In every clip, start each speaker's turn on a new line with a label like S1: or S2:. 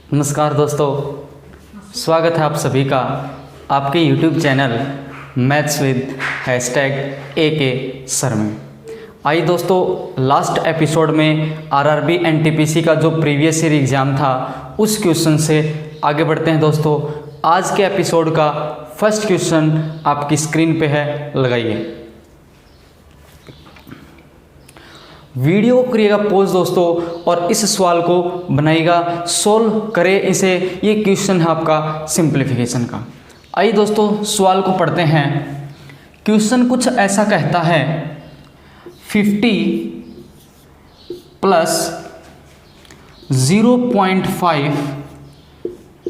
S1: नमस्कार दोस्तों, स्वागत है आप सभी का आपके YouTube channel maths with #AK sir में। आइए दोस्तों, लास्ट एपिसोड में आरआरबी एनटीपीसी का जो प्रीवियस ईयर एग्ज़ाम था उस क्वेश्चन से आगे बढ़ते हैं दोस्तों। आज के एपिसोड का फर्स्ट क्वेश्चन आपकी स्क्रीन पे है, लगाइए। वीडियो को करिएगा पॉज दोस्तों और इस सवाल को बनाइएगा, सोल्व करें इसे। ये क्वेश्चन है आपका सिंप्लीफिकेशन का। आइए दोस्तों, सवाल को पढ़ते हैं। क्वेश्चन कुछ ऐसा कहता है, 50 प्लस 0.5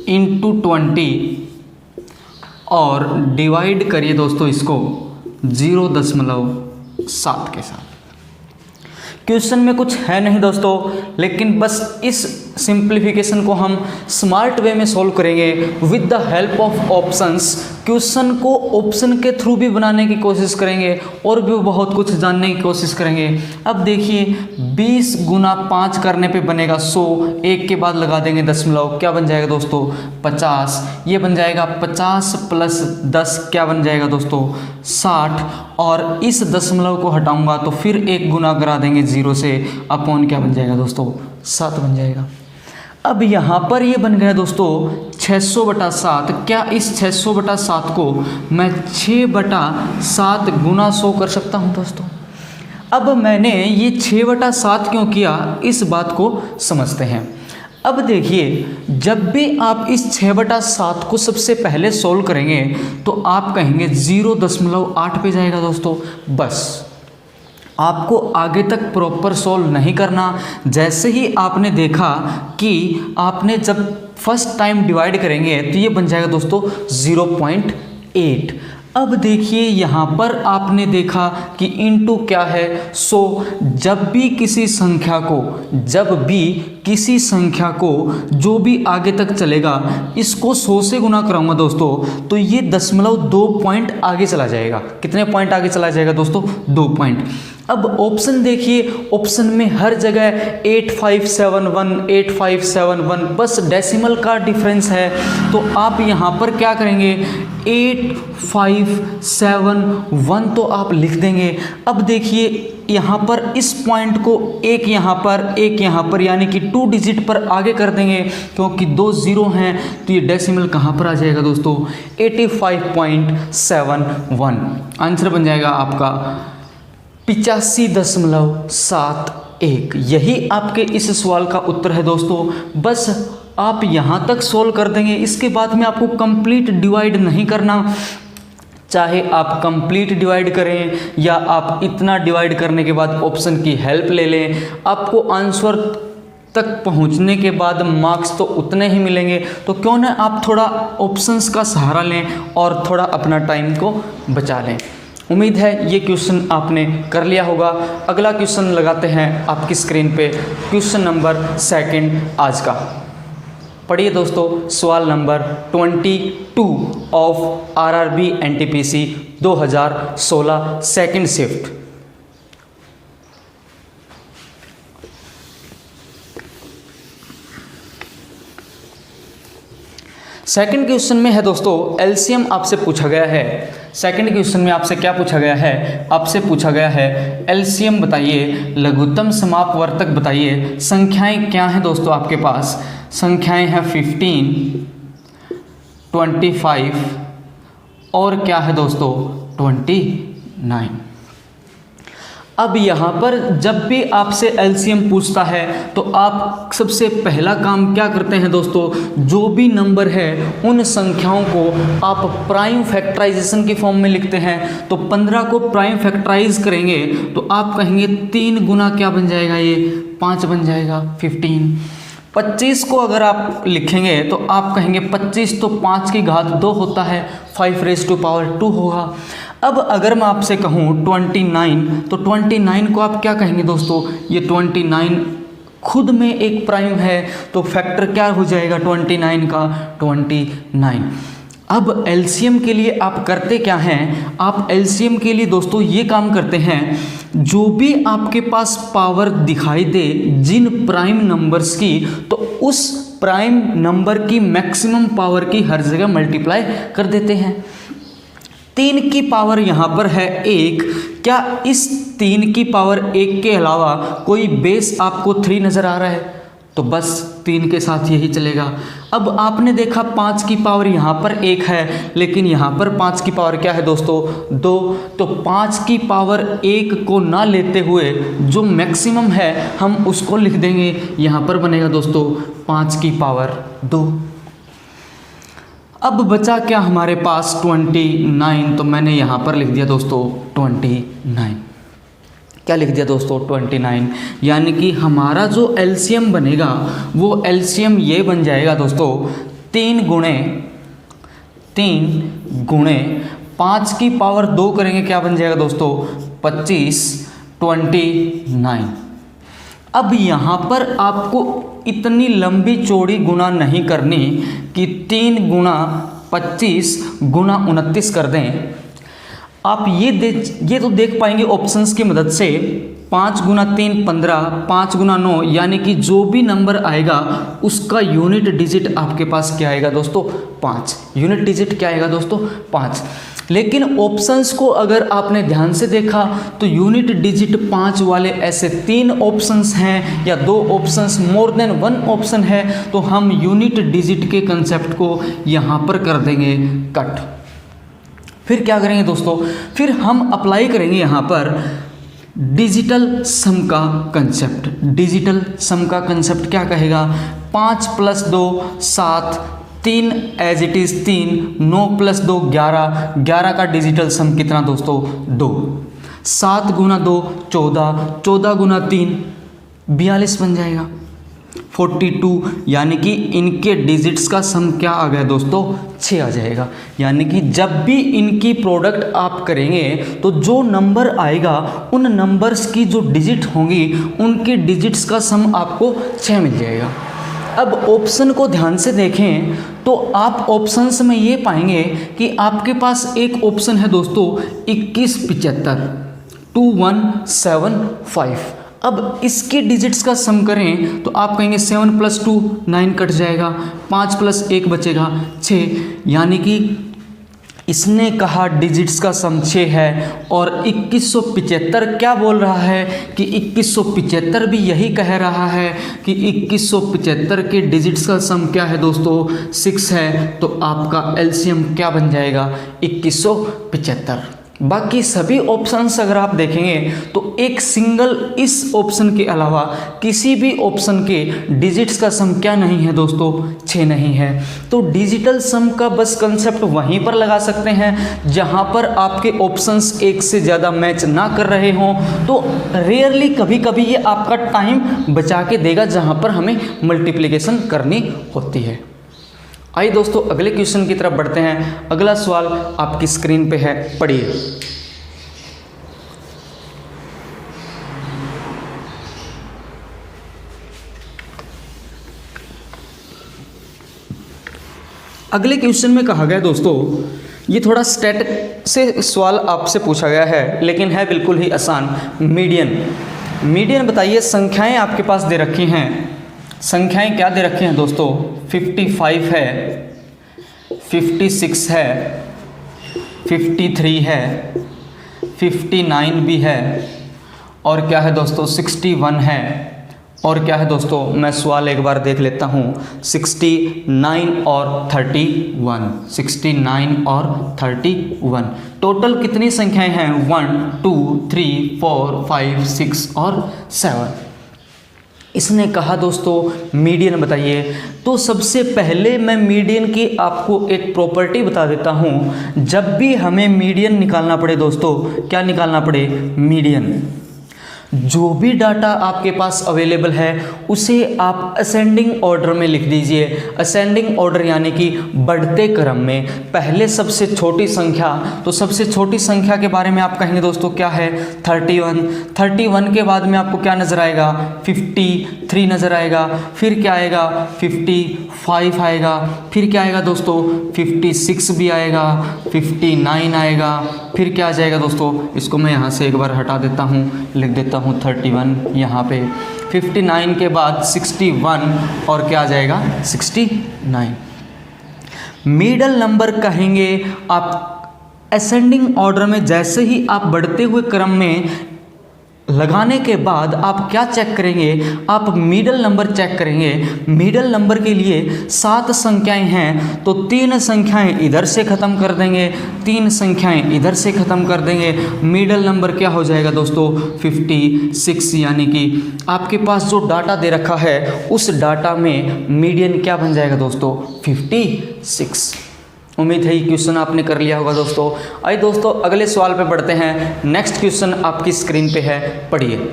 S1: इंटू 20 और डिवाइड करिए दोस्तों इसको 0.7 के साथ। क्वेश्चन में कुछ है नहीं दोस्तों, लेकिन बस इस सिंप्लीफिकेशन को हम स्मार्ट वे में सॉल्व करेंगे with the help of options. Question को ऑप्शन के थ्रू भी बनाने की कोशिश करेंगे और भी बहुत कुछ जानने की कोशिश करेंगे। अब देखिए, 20 गुना 5 करने पे बनेगा 100, एक के बाद लगा देंगे दशमलव, क्या बन जाएगा दोस्तों 50। ये बन जाएगा 50 प्लस 10, क्या बन जाएगा दोस्तों 60। और इस दशमलव को हटाऊंगा तो फिर एक गुना करा देंगे 0 से, अपॉन क्या बन जाएगा दोस्तों 7 बन जाएगा। अब यहाँ पर ये बन गया दोस्तों 600/7। क्या इस 600/7 को मैं 6/7 गुना 100 कर सकता हूँ दोस्तों? अब मैंने ये 6/7 क्यों किया, इस बात को समझते हैं। अब देखिए, जब भी आप इस 6/7 को सबसे पहले सोल्व करेंगे तो आप कहेंगे 0.8 पे जाएगा दोस्तों। बस आपको आगे तक प्रॉपर सोल्व नहीं करना। जैसे ही आपने देखा कि आपने जब फर्स्ट टाइम डिवाइड करेंगे तो ये बन जाएगा दोस्तों 0.8। अब देखिए, यहाँ पर आपने देखा कि इनटू क्या है 100। जब भी किसी संख्या को जो भी आगे तक चलेगा इसको 100 से गुना कराऊंगा दोस्तों, तो ये 0.2 पॉइंट आगे चला जाएगा। कितने पॉइंट आगे चला जाएगा दोस्तों? 2 पॉइंट। अब ऑप्शन देखिए, ऑप्शन में हर जगह 8571 बस डेसिमल का डिफरेंस है। तो आप यहाँ पर क्या करेंगे, 8571 तो आप लिख देंगे। अब देखिए, यहाँ पर इस पॉइंट को एक यहाँ पर यानी कि 2 डिजिट पर आगे कर देंगे, क्योंकि 2 0 हैं तो ये डेसिमल कहाँ पर आ जाएगा दोस्तों 85.71। आंसर बन जाएगा आपका 85.71। यही आपके इस सवाल का उत्तर है दोस्तों। बस आप यहाँ तक सोल्व कर देंगे, इसके बाद में आपको कंप्लीट डिवाइड नहीं करना। चाहे आप कंप्लीट डिवाइड करें या आप इतना डिवाइड करने के बाद ऑप्शन की हेल्प ले लें, आपको आंसर तक पहुंचने के बाद मार्क्स तो उतने ही मिलेंगे। तो क्यों ना आप थोड़ा ऑप्शंस का सहारा लें और थोड़ा अपना टाइम को बचा लें। उम्मीद है ये क्वेश्चन आपने कर लिया होगा। अगला क्वेश्चन लगाते हैं आपकी स्क्रीन पे, क्वेश्चन नंबर 2 आज का। पढ़िए दोस्तों, सवाल number 22 of RRB NTPC 2016 second shift. Second question में है दोस्तों, एलसीएम आपसे पूछा गया है। सेकंड क्वेश्चन में आपसे क्या पूछा गया है? आपसे पूछा गया है एलसीएम बताइए, लघुत्तम समापवर्तक बताइए। संख्याएं क्या हैं दोस्तों आपके पास? संख्याएं हैं 15, 25 और क्या है दोस्तों 29। अब यहाँ पर जब भी आपसे एलसीएम पूछता है तो आप सबसे पहला काम क्या करते हैं दोस्तों, जो भी नंबर है उन संख्याओं को आप प्राइम फैक्टराइजेशन की फॉर्म में लिखते हैं। तो 15 को प्राइम फैक्टराइज करेंगे तो आप कहेंगे 3 गुना क्या बन जाएगा, ये 5 बन जाएगा 15। 25 को अगर आप लिखेंगे तो आप कहेंगे 25 तो 5 की घात 2 होता है, 5⁻² होगा। अब अगर मैं आपसे कहूँ 29, तो 29 को आप क्या कहेंगे दोस्तों, ये 29 खुद में एक प्राइम है, तो फैक्टर क्या हो जाएगा 29 का 29। अब एलसीएम के लिए आप करते क्या हैं, आप एलसीएम के लिए दोस्तों ये काम करते हैं, जो भी आपके पास पावर दिखाई दे जिन प्राइम नंबर्स की, तो उस प्राइम नंबर की मैक्सिमम पावर की हर जगह मल्टीप्लाई कर देते हैं। 3 की पावर यहाँ पर है 1, क्या इस 3 की पावर 1 के अलावा कोई बेस आपको 3 नज़र आ रहा है? तो बस 3 के साथ यही चलेगा। अब आपने देखा 5 की पावर यहाँ पर 1 है, लेकिन यहाँ पर 5 की पावर क्या है दोस्तों? 2। तो 5 की पावर 1 को ना लेते हुए जो मैक्सिमम है हम उसको लिख देंगे। यहाँ पर बनेगा दोस्तों 5 की पावर 2। अब बचा क्या हमारे पास? 29। तो मैंने यहाँ पर लिख दिया दोस्तों 29। क्या लिख दिया दोस्तों? 29। यानी कि हमारा जो एलसीएम बनेगा वो एलसीएम ये बन जाएगा दोस्तों 3 गुणे 5 की पावर 2 करेंगे, क्या बन जाएगा दोस्तों? 25, 29। अब यहाँ पर आपको इतनी लंबी चौड़ी गुणा नहीं करनी कि 3 गुणा 25 गुणा 29 कर दें। आप ये तो देख पाएंगे ऑप्शंस की मदद से। 5 गुना 3 15, 5 गुना 9, यानी कि जो भी नंबर आएगा उसका यूनिट डिजिट आपके पास क्या आएगा दोस्तों? 5। यूनिट डिजिट क्या आएगा दोस्तों? 5। लेकिन ऑप्शंस को अगर आपने ध्यान से देखा तो यूनिट डिजिट 5 वाले ऐसे 3 ऑप्शंस हैं या 2 ऑप्शंस, मोर देन 1 ऑप्शन है, तो हम यूनिट डिजिट के कंसेप्ट को यहाँ पर कर देंगे कट। फिर क्या करेंगे दोस्तों? फिर हम अप्लाई करेंगे यहाँ पर डिजिटल सम का कंसेप्ट। डिजिटल सम का कंसेप्ट क्या कहेगा? 5 + 2 7, 3 एज इट इज़ 3, 9 + 2 11, 11 का डिजिटल सम कितना दोस्तों? 2। 7 गुना 2 14, 14 गुना 3 42 बन जाएगा। 42, यानी कि इनके डिजिट्स का सम क्या आ गया दोस्तों? 6 आ जाएगा। यानी कि जब भी इनकी प्रोडक्ट आप करेंगे तो जो नंबर आएगा उन नंबर्स की जो डिजिट होंगी उनके डिजिट्स का सम आपको 6 मिल जाएगा। अब ऑप्शन को ध्यान से देखें तो आप ऑप्शंस में ये पाएंगे कि आपके पास एक ऑप्शन है दोस्तों 2175, 2175। अब इसके डिजिट्स का सम करें तो आप कहेंगे 7 + 2 9 कट जाएगा, 5 + 1 बचेगा 6। यानी कि इसने कहा डिजिट्स का सम 6 है और 2175 क्या बोल रहा है कि 2175 भी यही कह रहा है कि 2175 के डिजिट्स का सम क्या है दोस्तों? 6 है। तो आपका एलसीएम क्या बन जाएगा? 2175। बाकी सभी ऑप्शंस अगर आप देखेंगे तो एक सिंगल इस ऑप्शन के अलावा किसी भी ऑप्शन के डिजिट्स का सम क्या नहीं है दोस्तों? 6 नहीं है। तो डिजिटल सम का बस कंसेप्ट वहीं पर लगा सकते हैं जहां पर आपके ऑप्शंस एक से ज़्यादा मैच ना कर रहे हों। तो रेयरली कभी कभी ये आपका टाइम बचा के देगा जहां पर हमें मल्टीप्लिकेशन करनी होती है। आइए दोस्तों अगले क्वेश्चन की तरफ बढ़ते हैं। अगला सवाल आपकी स्क्रीन पे है, पढ़िए। अगले क्वेश्चन में कहा गया दोस्तों, ये थोड़ा स्टैटिक से सवाल आपसे पूछा गया है लेकिन है बिल्कुल ही आसान। मीडियन बताइए, संख्याएं आपके पास दे रखी हैं। संख्याएं क्या दे रखे हैं दोस्तों? 55 है, 56 है, 53 है, 59 भी है और क्या है दोस्तों? 61 है। और क्या है दोस्तों? मैं सवाल एक बार देख लेता हूँ। 69 और 31, 69 और 31। टोटल कितनी संख्याएं हैं? 1 2 3 4 5 6 और 7। इसने कहा दोस्तों मीडियन बताइए। तो सबसे पहले मैं मीडियन की आपको एक प्रॉपर्टी बता देता हूँ। जब भी हमें मीडियन निकालना पड़े दोस्तों, क्या निकालना पड़े? मीडियन। जो भी डाटा आपके पास अवेलेबल है उसे आप असेंडिंग ऑर्डर में लिख दीजिए। असेंडिंग ऑर्डर यानी कि बढ़ते क्रम में। पहले सबसे छोटी संख्या, तो सबसे छोटी संख्या के बारे में आप कहेंगे दोस्तों क्या है? 31। 31 के बाद में आपको क्या नज़र आएगा? 53। 3 नज़र आएगा, फिर क्या आएगा 55 आएगा, फिर क्या आएगा दोस्तों 56 भी आएगा, 59 आएगा, फिर क्या आ जाएगा दोस्तों, इसको मैं यहाँ से एक बार हटा देता हूँ, लिख देता हूँ 31 यहाँ पे। 59 के बाद 61 और क्या आ जाएगा 69। मिडल नंबर कहेंगे आप असेंडिंग ऑर्डर में, जैसे ही आप बढ़ते हुए क्रम में लगाने के बाद आप क्या चेक करेंगे, आप मिडल नंबर चेक करेंगे। मिडल नंबर के लिए 7 संख्याएं हैं तो 3 संख्याएं इधर से ख़त्म कर देंगे, 3 संख्याएं इधर से ख़त्म कर देंगे। मिडल नंबर क्या हो जाएगा दोस्तों 56, यानी कि आपके पास जो डाटा दे रखा है उस डाटा में मीडियन क्या बन जाएगा दोस्तों 56। उम्मीद है ये क्वेश्चन आपने कर लिया होगा दोस्तों। आइए दोस्तों अगले सवाल पे बढ़ते हैं। नेक्स्ट क्वेश्चन आपकी स्क्रीन पे है, पढ़िए।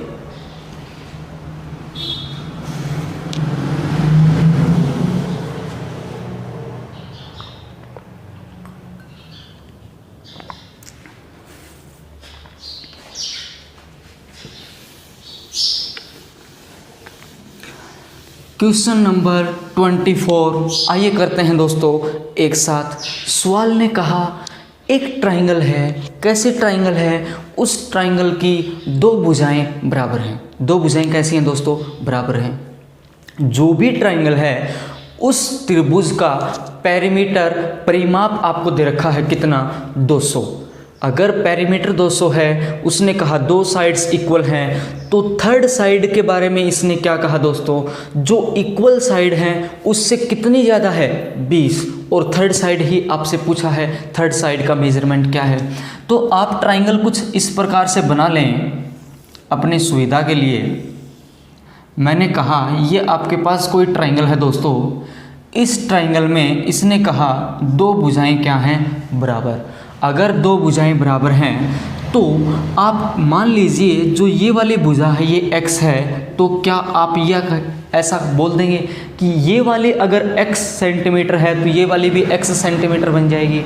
S1: क्वेश्चन नंबर 24 आइए करते हैं दोस्तों एक साथ। सवाल ने कहा एक ट्राइंगल है, कैसे ट्राइंगल है, उस ट्राइंगल की 2 भुजाएं बराबर हैं। 2 भुजाएं कैसी हैं दोस्तों, बराबर हैं। जो भी ट्राइंगल है उस त्रिभुज का पेरीमीटर परिमाप आपको दे रखा है कितना 200। अगर पेरीमीटर 200 है, उसने कहा 2 साइड्स इक्वल हैं, तो थर्ड साइड के बारे में इसने क्या कहा दोस्तों, जो इक्वल साइड हैं उससे कितनी ज़्यादा है 20, और थर्ड साइड ही आपसे पूछा है, थर्ड साइड का मेजरमेंट क्या है। तो आप ट्राइंगल कुछ इस प्रकार से बना लें अपनी सुविधा के लिए। मैंने कहा ये आपके पास कोई ट्राइंगल है दोस्तों, इस ट्राइंगल में इसने कहा 2 भुजाएं क्या हैं बराबर। अगर 2 भुजाएं बराबर हैं तो आप मान लीजिए जो ये वाली भुजा है ये x है, तो क्या आप यह ऐसा बोल देंगे कि ये वाली अगर x सेंटीमीटर है तो ये वाली भी x सेंटीमीटर बन जाएगी।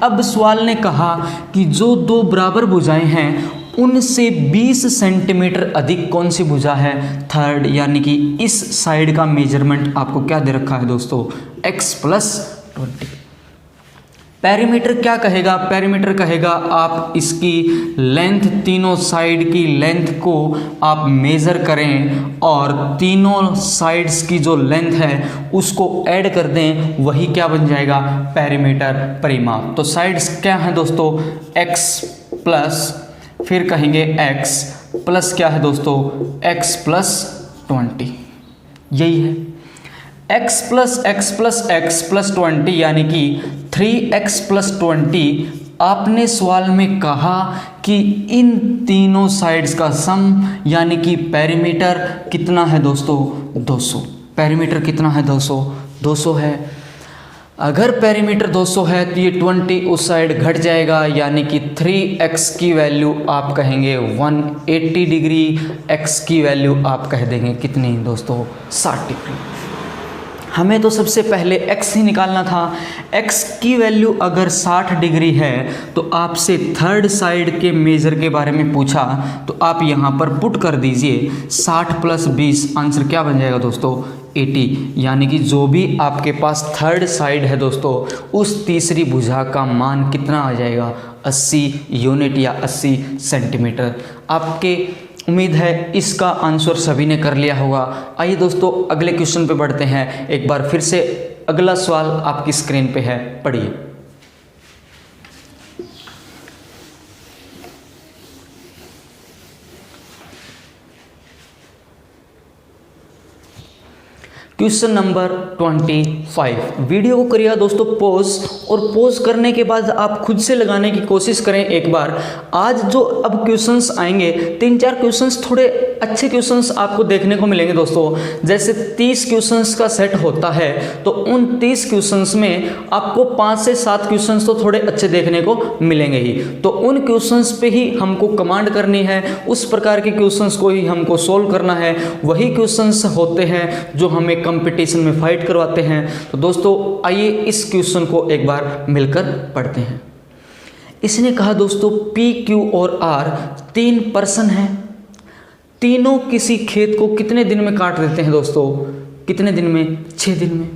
S1: अब सवाल ने कहा कि जो 2 बराबर भुजाएं हैं उनसे 20 सेंटीमीटर अधिक कौन सी भुजा है, थर्ड, यानी कि इस साइड का मेजरमेंट आपको क्या दे रखा है दोस्तों x + 20। पेरीमीटर क्या कहेगा, पेरीमीटर कहेगा आप इसकी लेंथ, तीनों साइड की लेंथ को आप मेज़र करें और तीनों साइड्स की जो लेंथ है उसको ऐड कर दें, वही क्या बन जाएगा पेरीमीटर परिमाप। तो साइड्स क्या हैं दोस्तों x प्लस, फिर कहेंगे x प्लस क्या है दोस्तों x + 20, यही है x + 20 यानी कि 3x + 20। आपने सवाल में कहा कि इन तीनों साइड्स का सम यानी कि पेरीमीटर कितना है दोस्तों 200। पेरीमीटर कितना है दोस्तों 200 है। अगर पेरीमीटर 200 है तो ये 20 उस साइड घट जाएगा, यानी कि 3x की वैल्यू आप कहेंगे 180 डिग्री, x की वैल्यू आप कह देंगे कितनी दोस्तों 60 डिग्री। हमें तो सबसे पहले x ही निकालना था। x की वैल्यू अगर 60 डिग्री है तो आपसे थर्ड साइड के मेज़र के बारे में पूछा, तो आप यहाँ पर पुट कर दीजिए 60 + 20, आंसर क्या बन जाएगा दोस्तों 80। यानी कि जो भी आपके पास थर्ड साइड है दोस्तों उस तीसरी भुजा का मान कितना आ जाएगा 80 यूनिट या 80 सेंटीमीटर। आपके उम्मीद है इसका आंसर सभी ने कर लिया होगा। आइए दोस्तों अगले क्वेश्चन पे बढ़ते हैं। एक बार फिर से अगला सवाल आपकी स्क्रीन पे है, पढ़िए। Question number 25। वीडियो को करिएगा दोस्तों पॉज, और पॉज करने के बाद आप खुद से लगाने की कोशिश करें एक बार। आज जो अब क्वेश्चंस आएंगे 3-4 क्वेश्चंस थोड़े अच्छे क्वेश्चंस आपको देखने को मिलेंगे दोस्तों। जैसे 30 क्वेश्चंस का सेट होता है तो उन 30 क्वेश्चंस में आपको 5 से 7 क्वेश्चंस तो थोड़े अच्छे देखने को मिलेंगे ही। तो उन क्वेश्चंस पे ही हमको कमांड करनी है, उस प्रकार के क्वेश्चंस को ही हमको सोल्व करना है। वही क्वेश्चंस होते हैं जो हमें कंपटीशन में फाइट करवाते हैं। तो दोस्तों आइए इस क्वेश्चन को एक बार मिलकर पढ़ते हैं। इसने कहा दोस्तों P, Q और R 3 पर्सन हैं। तीनों किसी खेत को कितने दिन में काट देते हैं दोस्तों? कितने दिन में? 6 दिन में।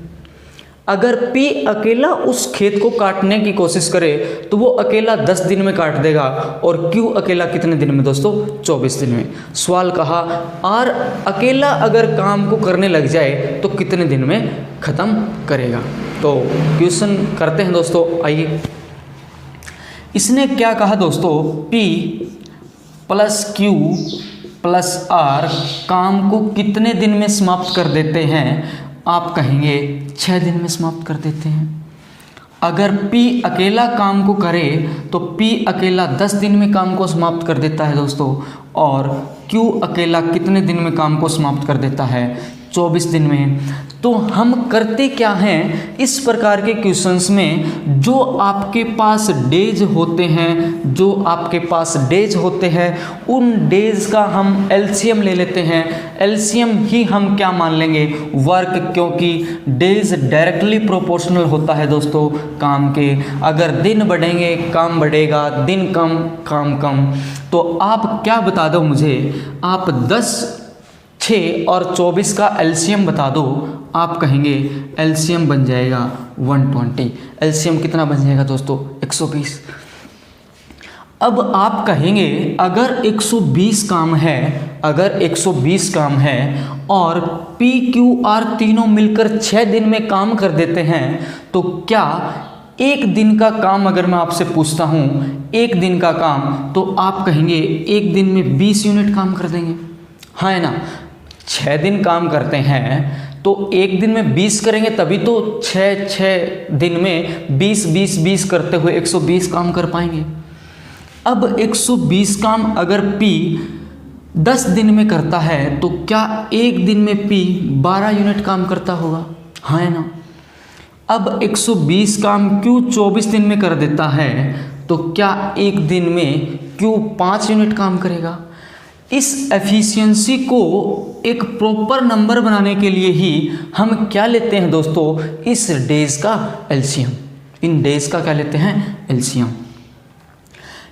S1: अगर P अकेला उस खेत को काटने की कोशिश करे तो वो अकेला 10 दिन में काट देगा, और Q अकेला कितने दिन में दोस्तों? 24 दिन में। सवाल कहा R अकेला अगर काम को करने लग जाए तो कितने दिन में ख़त्म करेगा? तो क्वेश्चन करते हैं दोस्तों, आइए। इसने क्या कहा दोस्तों? P plus Q plus R काम को कितने दिन में समाप्त कर देते हैं? आप कहेंगे 6 दिन में समाप्त कर देते हैं। अगर P अकेला काम को करे तो P अकेला 10 दिन में काम को समाप्त कर देता है दोस्तों, और Q अकेला कितने दिन में काम को समाप्त कर देता है? 24 दिन में। तो हम करते क्या हैं इस प्रकार के क्वेश्चंस में, जो आपके पास डेज होते हैं, उन डेज का हम एलसीएम ले लेते हैं। एलसीएम ही हम क्या मान लेंगे? वर्क, क्योंकि डेज डायरेक्टली प्रोपोर्शनल होता है दोस्तों काम के। अगर दिन बढ़ेंगे काम बढ़ेगा, दिन कम काम कम। तो आप क्या बता दो मुझे, आप 10, 6 और 24 का एलसीएम बता दो। आप कहेंगे एलसीएम बन जाएगा 120। एलसीएम कितना बन जाएगा दोस्तों? 120। अब आप कहेंगे अगर 120 काम है और P Q R तीनों मिलकर 6 दिन में काम कर देते हैं, तो क्या एक दिन का काम, अगर मैं आपसे पूछता हूँ एक दिन का काम, तो आप कहेंगे एक दिन में 20 यूनिट काम कर देंगे? हाँ है ना? 6 दिन काम करते हैं तो एक दिन में 20 करेंगे, तभी तो 6 दिन में 20 करते हुए 120 काम कर पाएंगे। अब 120 काम अगर P 10 दिन में करता है तो क्या एक दिन में P 12 यूनिट काम करता होगा? हाँ है ना? अब 120 काम Q 24 दिन में कर देता है तो क्या एक दिन में Q 5 यूनिट काम करेगा? इस एफिशिएंसी को एक प्रॉपर नंबर बनाने के लिए ही हम क्या लेते हैं दोस्तों? इस डेज का एलसीएम। इन डेज का क्या लेते हैं? एलसीएम।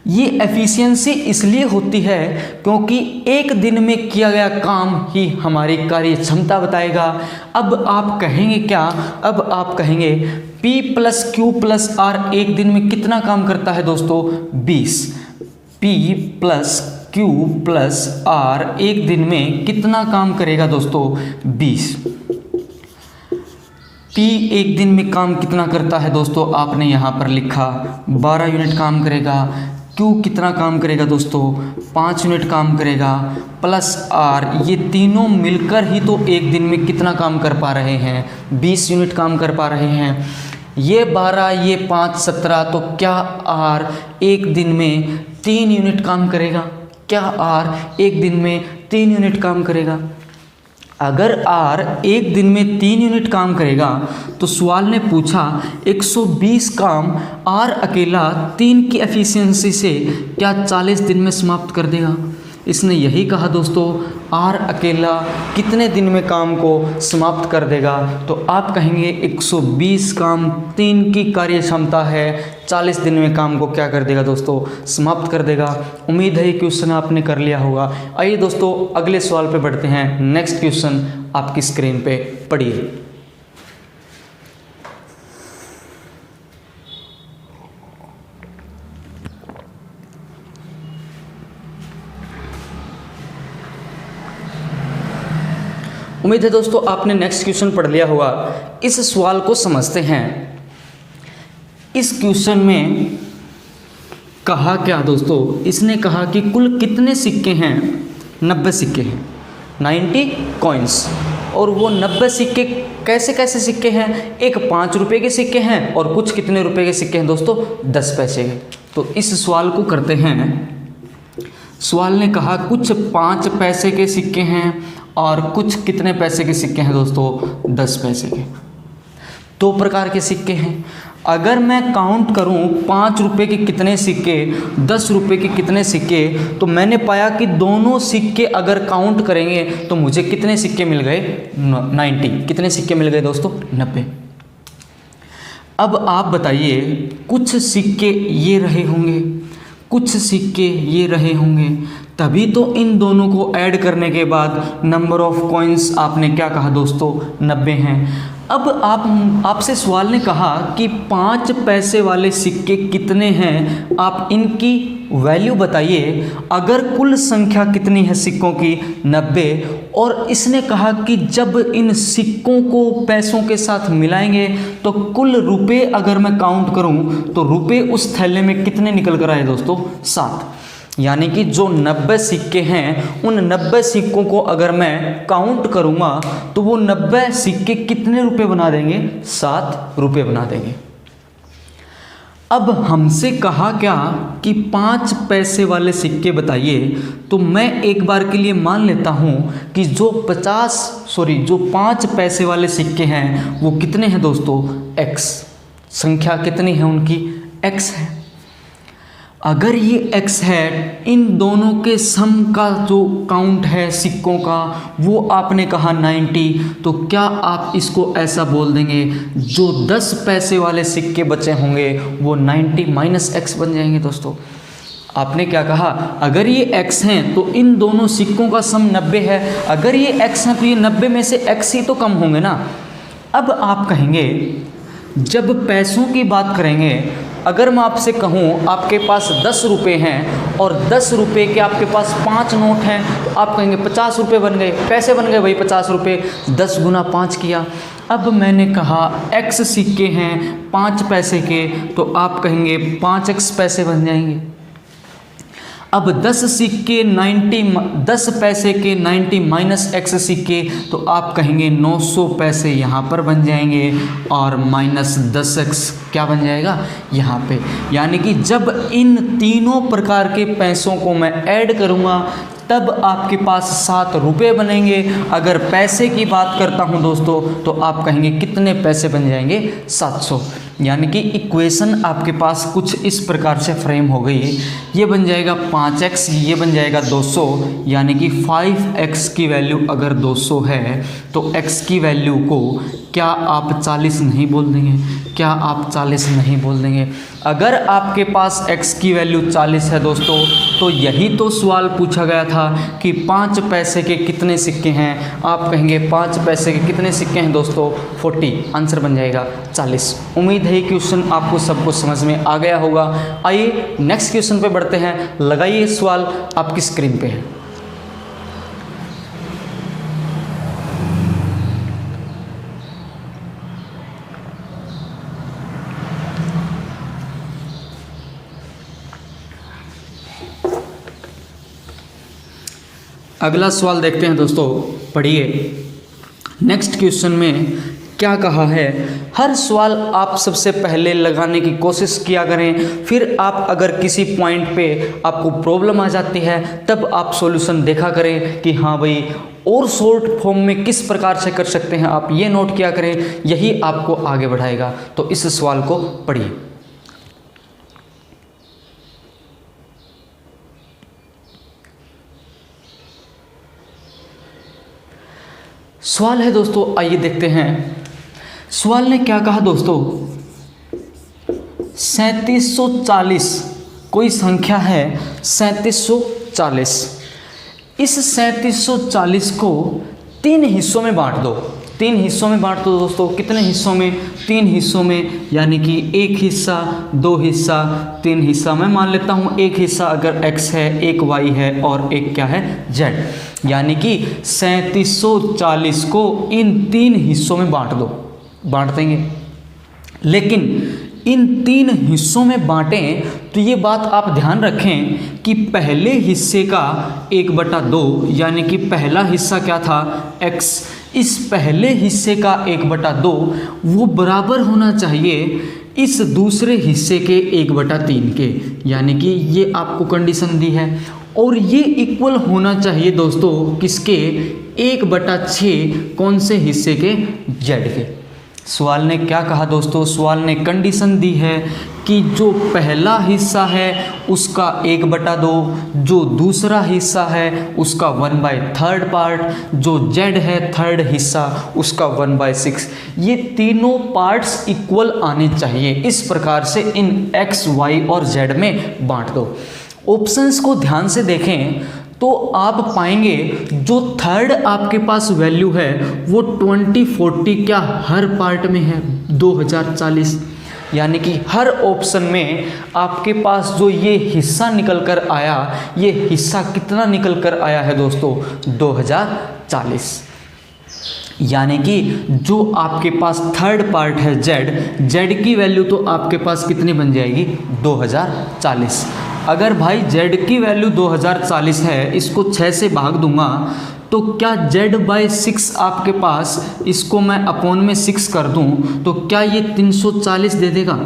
S1: ये एफिशिएंसी इसलिए होती है क्योंकि एक दिन में किया गया काम ही हमारी कार्य क्षमता बताएगा। अब आप कहेंगे क्या? अब आप कहेंगे P plus Q plus R एक दिन में कितना काम करता है दोस्तों? 20। P plus Q plus R एक दिन में कितना काम करेगा दोस्तों? 20। P एक दिन में काम कितना करता है दोस्तों? आपने यहाँ पर लिखा 12 यूनिट काम करेगा। Q कितना काम करेगा दोस्तों? 5 यूनिट काम करेगा, प्लस R, ये तीनों मिलकर ही तो एक दिन में कितना काम कर पा रहे हैं? 20 यूनिट काम कर पा रहे हैं। ये 12, ये 5, 17, तो क्या R एक दिन में 3 यूनिट काम करेगा? क्या R एक दिन में 3 यूनिट काम करेगा? अगर R एक दिन में 3 यूनिट काम करेगा तो सवाल ने पूछा 120 काम R अकेला 3 की एफिशिएंसी से क्या 40 दिन में समाप्त कर देगा? इसने यही कहा दोस्तों R अकेला कितने दिन में काम को समाप्त कर देगा? तो आप कहेंगे 120 काम 3 की कार्य क्षमता है, 40 दिन में काम को क्या कर देगा दोस्तों? समाप्त कर देगा। उम्मीद है ये क्वेश्चन आपने कर लिया होगा। आइए दोस्तों अगले सवाल पे बढ़ते हैं। नेक्स्ट क्वेश्चन आपकी स्क्रीन पे पढ़िए। उम्मीद है दोस्तों आपने नेक्स्ट क्वेश्चन पढ़ लिया होगा। इस सवाल को समझते हैं। इस क्वेश्चन में कहा क्या दोस्तों? इसने कहा कि कुल कितने सिक्के हैं? 90 सिक्के हैं, 90 कॉइन्स। और वो 90 सिक्के कैसे कैसे सिक्के हैं? एक 5 रुपये के सिक्के हैं और कुछ कितने रुपए के सिक्के हैं दोस्तों? 10 पैसे के। तो इस सवाल को करते हैं। सवाल ने कहा कुछ 5 पैसे के सिक्के हैं और कुछ कितने पैसे के सिक्के हैं दोस्तों? 10 पैसे के। 2 प्रकार के सिक्के हैं। अगर मैं काउंट करूं 5 रुपये के कितने सिक्के, 10 रुपये के कितने सिक्के, तो मैंने पाया कि दोनों सिक्के अगर काउंट करेंगे तो मुझे कितने सिक्के मिल गए? 90। कितने सिक्के मिल गए दोस्तों? 90। अब आप बताइए, कुछ सिक्के ये रहे होंगे, कुछ सिक्के ये रहे होंगे, तभी तो इन दोनों को ऐड करने के बाद नंबर ऑफ कॉइन्स आपने क्या कहा दोस्तों, 90 हैं। अब आपसे सवाल ने कहा कि 5 पैसे वाले सिक्के कितने हैं, आप इनकी वैल्यू बताइए। अगर कुल संख्या कितनी है सिक्कों की, 90, और इसने कहा कि जब इन सिक्कों को पैसों के साथ मिलाएंगे तो कुल रुपए अगर मैं काउंट करूं तो रुपए उस थैले में कितने निकल कर आए दोस्तों, 7। यानी कि जो 90 सिक्के हैं उन 90 सिक्कों को अगर मैं काउंट करूंगा तो वो 90 सिक्के कितने रुपए बना देंगे, 7 रुपए बना देंगे। अब हमसे कहा क्या कि 5 पैसे वाले सिक्के बताइए, तो मैं एक बार के लिए मान लेता हूं कि जो 5 पैसे वाले सिक्के हैं वो कितने हैं दोस्तों, x। संख्या कितनी है उनकी, x है। अगर ये x है, इन दोनों के सम का जो काउंट है सिक्कों का वो आपने कहा 90, तो क्या आप इसको ऐसा बोल देंगे, जो 10 पैसे वाले सिक्के बचे होंगे वो 90 माइनस x बन जाएंगे दोस्तों। आपने क्या कहा, अगर ये x हैं तो इन दोनों सिक्कों का सम 90 है, अगर ये x हैं तो ये 90 में से x ही तो कम होंगे ना। अब आप कहेंगे, जब पैसों की बात करेंगे, अगर मैं आपसे कहूँ आपके पास 10 रुपये हैं और 10 रुपये के आपके पास 5 नोट हैं, तो आप कहेंगे 50 रुपये बन गए, कैसे बन गए भाई 50 रुपये, 10 गुना 5 किया। अब मैंने कहा x सिक्के हैं 5 पैसे के, तो आप कहेंगे 5x पैसे बन जाएंगे। अब 10 पैसे के 90 माइनस x सिक्के, तो आप कहेंगे 900 पैसे यहाँ पर बन जाएंगे और माइनस 10x क्या बन जाएगा यहाँ पे। यानी कि जब इन तीनों प्रकार के पैसों को मैं ऐड करूँगा तब आपके पास 7 रुपये बनेंगे। अगर पैसे की बात करता हूँ दोस्तों तो आप कहेंगे कितने पैसे बन जाएंगे, 700। यानी कि इक्वेशन आपके पास कुछ इस प्रकार से फ्रेम हो गई। ये बन जाएगा 5x, ये बन जाएगा 200, यानी कि 5x की वैल्यू अगर 200 है तो x की वैल्यू को क्या आप 40 नहीं बोल देंगे, क्या आप 40 नहीं बोल देंगे। अगर आपके पास x की वैल्यू 40 है दोस्तों, तो यही तो सवाल पूछा गया था कि 5 पैसे के कितने सिक्के हैं। आप कहेंगे 5 पैसे के कितने सिक्के हैं दोस्तों, 40, आंसर बन जाएगा 40। उम्मीद है क्वेश्चन आपको सबको समझ में आ गया होगा। आइए नेक्स्ट क्वेश्चन पे बढ़ते हैं। लगाइए सवाल आपकी स्क्रीन पे है। अगला सवाल देखते हैं दोस्तों, पढ़िए। नेक्स्ट क्वेश्चन में क्या कहा है, हर सवाल आप सबसे पहले लगाने की कोशिश किया करें, फिर आप अगर किसी पॉइंट पे आपको प्रॉब्लम आ जाती है तब आप सॉल्यूशन देखा करें कि हाँ भाई और शॉर्ट फॉर्म में किस प्रकार से कर सकते हैं, आप ये नोट किया करें, यही आपको आगे बढ़ाएगा। तो इस सवाल को पढ़िए। सवाल है दोस्तों, आइए देखते हैं। सवाल ने क्या कहा दोस्तों, 3740 कोई संख्या है 3740। इस 3740 को 3 हिस्सों में बांट दो। 3 हिस्सों में बांट दो दोस्तों। कितने हिस्सों में, 3 हिस्सों में, यानी कि 1 हिस्सा, 2 हिस्सा, 3 हिस्सा। मैं मान लेता हूँ 1 हिस्सा अगर x है, 1 y है और 1 क्या है, z। यानी कि 3740 को इन 3 हिस्सों में बांट दो, बांट देंगे। लेकिन इन 3 हिस्सों में बांटें तो ये बात आप ध्यान रखें कि पहले हिस्से का 1/2, यानी कि पहला हिस्सा क्या था, x, इस पहले हिस्से का 1/2 वो बराबर होना चाहिए इस दूसरे हिस्से के 1/3 के। यानी कि ये आपको कंडीशन दी है और ये इक्वल होना चाहिए दोस्तों किसके, 1/6 कौन से हिस्से के, z के। सवाल ने क्या कहा दोस्तों, सवाल ने कंडीशन दी है कि जो पहला हिस्सा है उसका 1/2, जो दूसरा हिस्सा है उसका 1/3 पार्ट, जो z है थर्ड हिस्सा उसका 1/6, ये तीनों पार्ट्स इक्वल आने चाहिए। इस प्रकार से इन x, y और z में बांट दो। ऑप्शंस को ध्यान से देखें तो आप पाएंगे जो थर्ड आपके पास वैल्यू है वो 2040 क्या हर पार्ट में है 2040, यानी कि हर ऑप्शन में आपके पास जो ये हिस्सा निकल कर आया, ये हिस्सा कितना निकल कर आया है दोस्तों 2040, यानी कि जो आपके पास थर्ड पार्ट है z की वैल्यू तो आपके पास कितनी बन जाएगी 2040। अगर भाई z की वैल्यू 2040 है, इसको 6 से भाग दूंगा तो क्या z/6 आपके पास, इसको मैं अपॉन में 6 कर दूं तो क्या ये 340 दे देगा?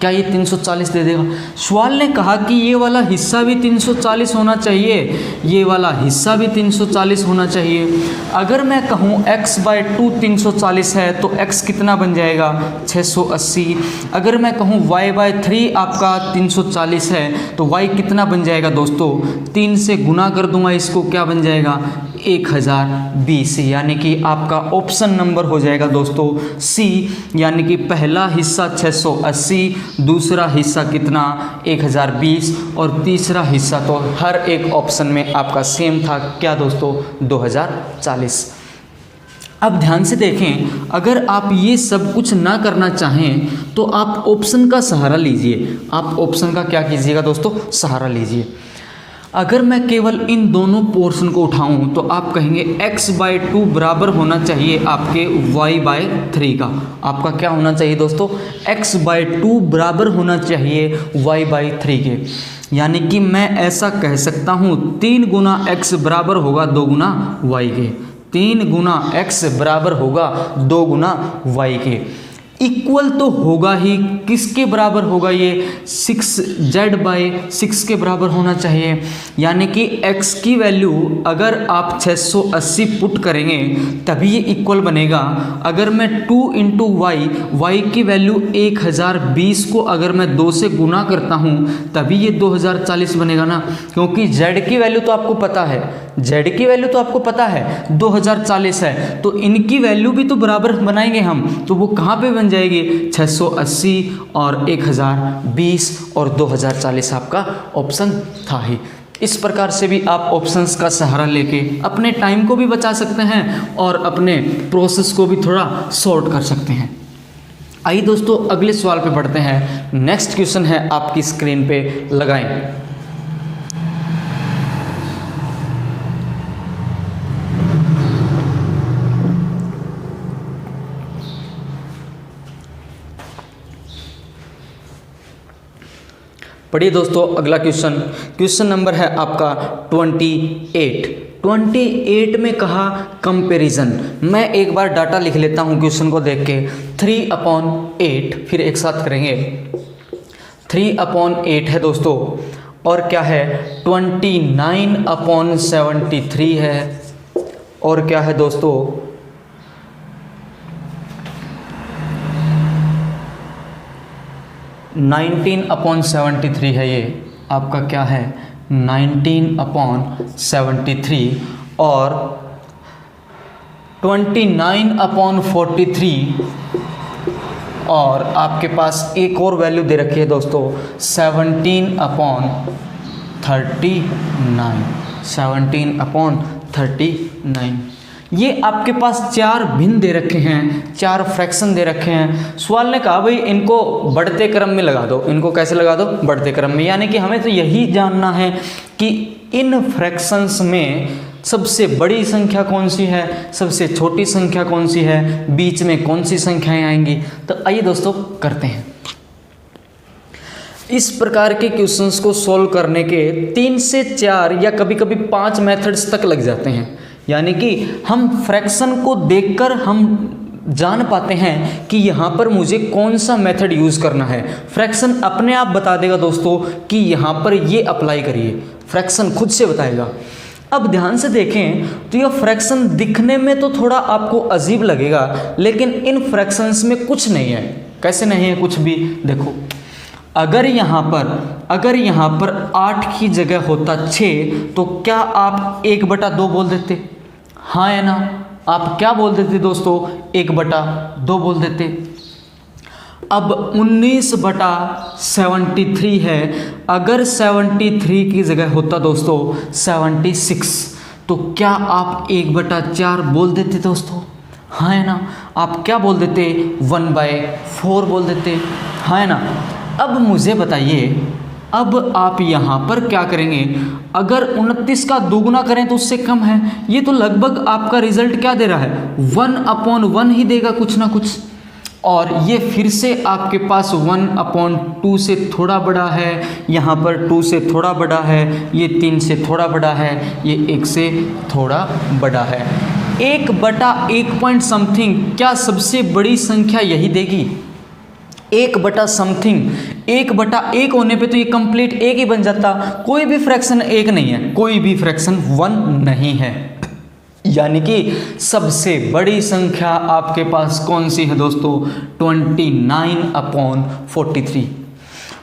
S1: क्या ये 340 दे देगा? सवाल ने कहा कि ये वाला हिस्सा भी 340 होना चाहिए, ये वाला हिस्सा भी 340 होना चाहिए। अगर मैं कहूँ x/2 340 है तो x कितना बन जाएगा 680। अगर मैं कहूँ y/3 आपका 340 है तो y कितना बन जाएगा दोस्तों, 3 से गुना कर दूंगा इसको, क्या बन जाएगा 1020, यानी कि आपका ऑप्शन नंबर हो जाएगा दोस्तों सी, यानी कि पहला हिस्सा 680, दूसरा हिस्सा कितना 1020 और तीसरा हिस्सा तो हर एक ऑप्शन में आपका सेम था, क्या दोस्तों 2040। अब ध्यान से देखें, अगर आप ये सब कुछ ना करना चाहें तो आप ऑप्शन का सहारा लीजिए। आप ऑप्शन का क्या कीजिएगा दोस्तों, सहारा लीजिए। अगर मैं केवल इन दोनों पोर्शन को उठाऊं तो आप कहेंगे x/2 बराबर होना चाहिए आपके y/3 का। आपका क्या होना चाहिए दोस्तों, x/2 बराबर होना चाहिए y/3 के, यानी कि मैं ऐसा कह सकता हूं 3 गुना x बराबर होगा 2 गुना y के, 3 गुना x बराबर होगा 2 गुना y के। इक्वल तो होगा ही, किसके बराबर होगा ये 6z/6 के बराबर होना चाहिए, यानी कि x की वैल्यू अगर आप 680 पुट करेंगे तभी ये इक्वल बनेगा। अगर मैं 2 × y की वैल्यू 1020 को अगर मैं 2 से गुना करता हूँ तभी ये 2040 बनेगा ना, क्योंकि z की वैल्यू तो आपको पता है, z की वैल्यू तो आपको पता है 2040 है, तो इनकी वैल्यू भी तो बराबर बनाएंगे हम, तो वो कहाँ पे बन जाएगी 680 और 1020 और 2040 आपका ऑप्शन था ही। इस प्रकार से भी आप ऑप्शंस का सहारा लेके अपने टाइम को भी बचा सकते हैं और अपने प्रोसेस को भी थोड़ा शॉर्ट कर सकते हैं। आइए दोस्तों अगले सवाल पे बढ़ते हैं। नेक्स्ट क्वेश्चन है आपकी स्क्रीन पे लगाएं। पढ़िए दोस्तों अगला क्वेश्चन, क्वेश्चन नंबर है आपका 28 में कहा कंपैरिजन। मैं एक बार डाटा लिख लेता हूं क्वेश्चन को देख के, 3/8, फिर एक साथ करेंगे। 3/8 है दोस्तों, और क्या है 29/73 है, और क्या है दोस्तों 19/73 है, ये आपका क्या है 19/73, और 29/43, और आपके पास एक और वैल्यू दे रखी है दोस्तों 17/39। ये आपके पास 4 भिन्न दे रखे हैं, 4 फ्रैक्शन दे रखे हैं। सवाल ने कहा भाई इनको बढ़ते क्रम में लगा दो, इनको कैसे लगा दो, बढ़ते क्रम में, यानी कि हमें तो यही जानना है कि इन फ्रैक्शंस में सबसे बड़ी संख्या कौन सी है, सबसे छोटी संख्या कौन सी है, बीच में कौन सी संख्याएं आएंगी। तो आइए दोस्तों करते हैं। इस प्रकार के क्वेश्चंस को सॉल्व करने के 3 से 4 या कभी कभी 5 मेथड्स तक लग जाते हैं, यानी कि हम फ्रैक्शन को देखकर हम जान पाते हैं कि यहाँ पर मुझे कौन सा मेथड यूज़ करना है। फ्रैक्शन अपने आप बता देगा दोस्तों कि यहाँ पर ये अप्लाई करिए, फ्रैक्शन खुद से बताएगा। अब ध्यान से देखें तो यह फ्रैक्शन दिखने में तो थोड़ा आपको अजीब लगेगा, लेकिन इन फ्रैक्शंस में कुछ नहीं है। कैसे नहीं है कुछ भी? देखो, अगर यहाँ पर 8 की जगह होता 6 तो क्या आप 1/2 बोल देते? हाँ या ना? आप क्या बोल देते दोस्तों? 1/2 बोल देते। अब 19/73 है, अगर 73 की जगह होता दोस्तों 76 तो क्या आप 1/4 बोल देते दोस्तों? हाँ है ना? आप क्या बोल देते? 1/4 बोल देते। हाँ है ना? अब मुझे बताइए, अब आप यहाँ पर क्या करेंगे? अगर 29 का दोगुना करें तो उससे कम है, ये तो लगभग आपका रिजल्ट क्या दे रहा है? 1/1 ही देगा कुछ ना कुछ। और ये फिर से आपके पास 1/2 से थोड़ा बड़ा है, यहाँ पर 2 से थोड़ा बड़ा है, ये 3 से थोड़ा बड़ा है, ये 1 से थोड़ा बड़ा है। 1/1 पॉइंट समथिंग, क्या सबसे बड़ी संख्या यही देगी? 1/समथिंग, 1/1 होने पे तो ये कंप्लीट 1 ही बन जाता। कोई भी फ्रैक्शन 1 नहीं है, कोई भी फ्रैक्शन 1 नहीं है। यानी कि सबसे बड़ी संख्या आपके पास कौन सी है दोस्तों? 29/43।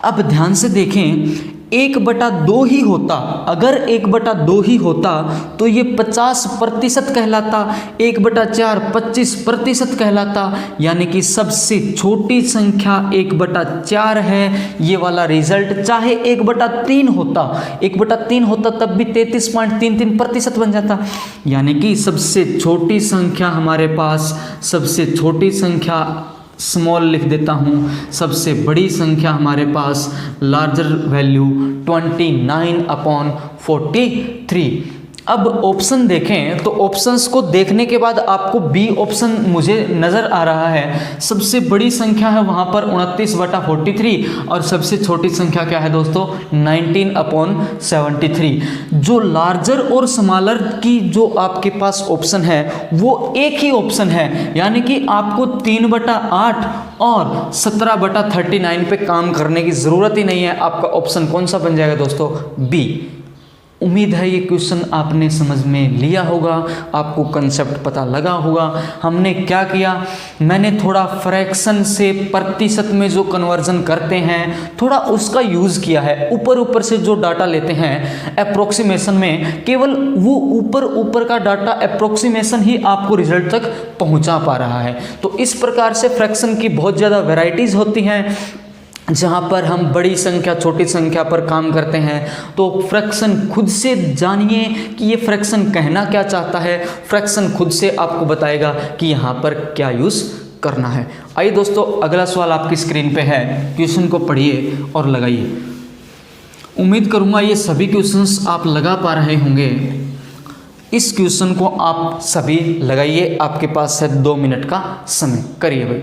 S1: अब ध्यान से देखें, 1/2 ही होता, अगर 1/2 ही होता तो ये 50% कहलाता, 1/4 25% कहलाता। यानी कि सबसे छोटी संख्या 1/4 है। ये वाला रिजल्ट चाहे 1/3 होता, 1/3 होता तब भी 33.33% बन जाता। यानी कि सबसे छोटी संख्या हमारे पास, सबसे छोटी संख्या स्मॉल लिख देता हूँ, सबसे बड़ी संख्या हमारे पास लार्जर वैल्यू 29/43। अब ऑप्शन देखें तो ऑप्शंस को देखने के बाद आपको बी ऑप्शन मुझे नज़र आ रहा है। सबसे बड़ी संख्या है वहाँ पर 29/43 और सबसे छोटी संख्या क्या है दोस्तों? 19/73। जो लार्जर और स्मॉलर की जो आपके पास ऑप्शन है वो एक ही ऑप्शन है, यानी कि आपको 3/8 और 17/39 पे काम करने की ज़रूरत ही नहीं है। आपका ऑप्शन कौन सा बन जाएगा दोस्तों? बी। उम्मीद है ये क्वेश्चन आपने समझ में लिया होगा, आपको कंसेप्ट पता लगा होगा। हमने क्या किया, मैंने थोड़ा फ्रैक्शन से प्रतिशत में जो कन्वर्जन करते हैं थोड़ा उसका यूज़ किया है। ऊपर से जो डाटा लेते हैं अप्रोक्सीमेशन में, केवल वो ऊपर का डाटा अप्रोक्सीमेशन ही आपको रिजल्ट तक पहुंचा पा रहा है। तो इस प्रकार से फ्रैक्शन की बहुत ज़्यादा वैरायटीज़ होती हैं, जहाँ पर हम बड़ी संख्या छोटी संख्या पर काम करते हैं। तो फ्रैक्शन खुद से जानिए कि ये फ्रैक्शन कहना क्या चाहता है, फ्रैक्शन खुद से आपको बताएगा कि यहाँ पर क्या यूज़ करना है। आइए दोस्तों, अगला सवाल आपकी स्क्रीन पे है, क्वेश्चन को पढ़िए और लगाइए। उम्मीद करूँगा ये सभी क्वेश्चंस आप लगा पा रहे होंगे। इस क्वेश्चन को आप सभी लगाइए, आपके पास है 2 मिनट का समय। करिए भाई।